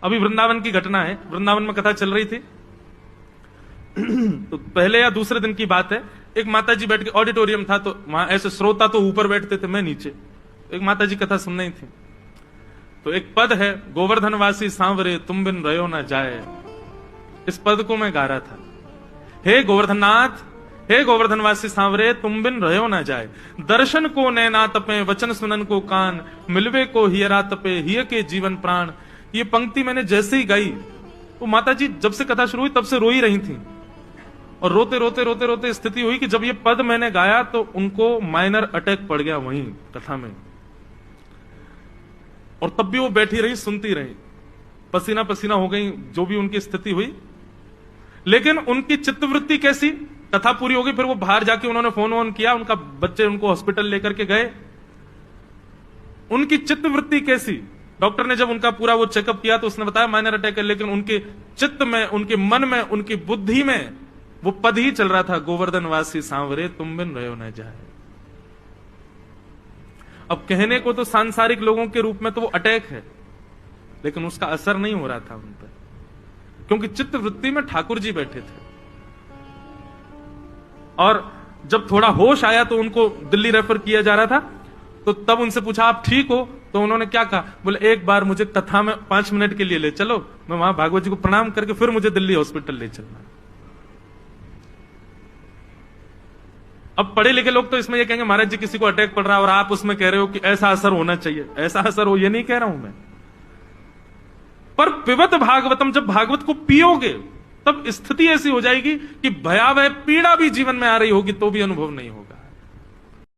अभी वृंदावन की घटना है, वृंदावन में कथा चल रही थी। तो पहले या दूसरे दिन की बात है, एक माता जी बैठ के, ऑडिटोरियम था तो वहां ऐसे श्रोता तो ऊपर बैठते थे, मैं नीचे, एक माता जी कथा सुन रही थी। तो एक पद है, गोवर्धनवासी सांवरे तुम बिन रहो ना जाए, इस पद को मैं गा रहा था। हे गोवर्धननाथ, हे गोवर्धनवासी सांवरे तुम बिन रहो ना जाए, दर्शन को नैना तपे वचन सुनन को कान, मिलवे को हियरा तपे हिय के जीवन प्राण। ये पंक्ति मैंने जैसे ही गाई, वो माता जी जब से कथा शुरू हुई तब से रो ही रही थी, और रोते रोते रोते रोते स्थिति हुई कि जब ये पद मैंने गाया तो उनको माइनर अटैक पड़ गया वहीं कथा में, और तब भी वो बैठी रही, सुनती रही, पसीना पसीना हो गई, जो भी उनकी स्थिति हुई। लेकिन उनकी चित्तवृत्ति कैसी, कथा पूरी हो गई, फिर वो बाहर जाके उन्होंने फोन वोन किया, उनका बच्चे उनको हॉस्पिटल लेकर के गए। उनकी चित्तवृत्ति कैसी, डॉक्टर ने जब उनका पूरा वो चेकअप किया तो उसने बताया माइनर अटैक है, लेकिन उनके चित्त में, उनके मन में, उनकी बुद्धि में वो पद ही चल रहा था, गोवर्धनवासी सांवरे तुम बिन रहो न जाए। अब कहने को तो सांसारिक लोगों के रूप में तो वो अटैक है, लेकिन उसका असर नहीं हो रहा था उन पर, क्योंकि चित्त वृत्ति में ठाकुर जी बैठे थे। और जब थोड़ा होश आया तो उनको दिल्ली रेफर किया जा रहा था, तो तब उनसे पूछा आप ठीक हो, तो उन्होंने क्या कहा, बोले एक बार मुझे कथा में 5 मिनट के लिए ले चलो, मैं वहां भागवत जी को प्रणाम करके फिर मुझे दिल्ली हॉस्पिटल ले चलना। अब पढ़े लिखे लोग तो इसमें ये कहेंगे महाराज जी किसी को अटैक पड़ रहा है और आप उसमें कह रहे हो कि ऐसा असर होना चाहिए, ऐसा असर हो, ये नहीं कह रहा हूं मैं, पर पिबत भागवतम, जब भागवत को पियोगे तब स्थिति ऐसी हो जाएगी कि भयावह पीड़ा भी जीवन में आ रही होगी तो भी अनुभव नहीं होगा।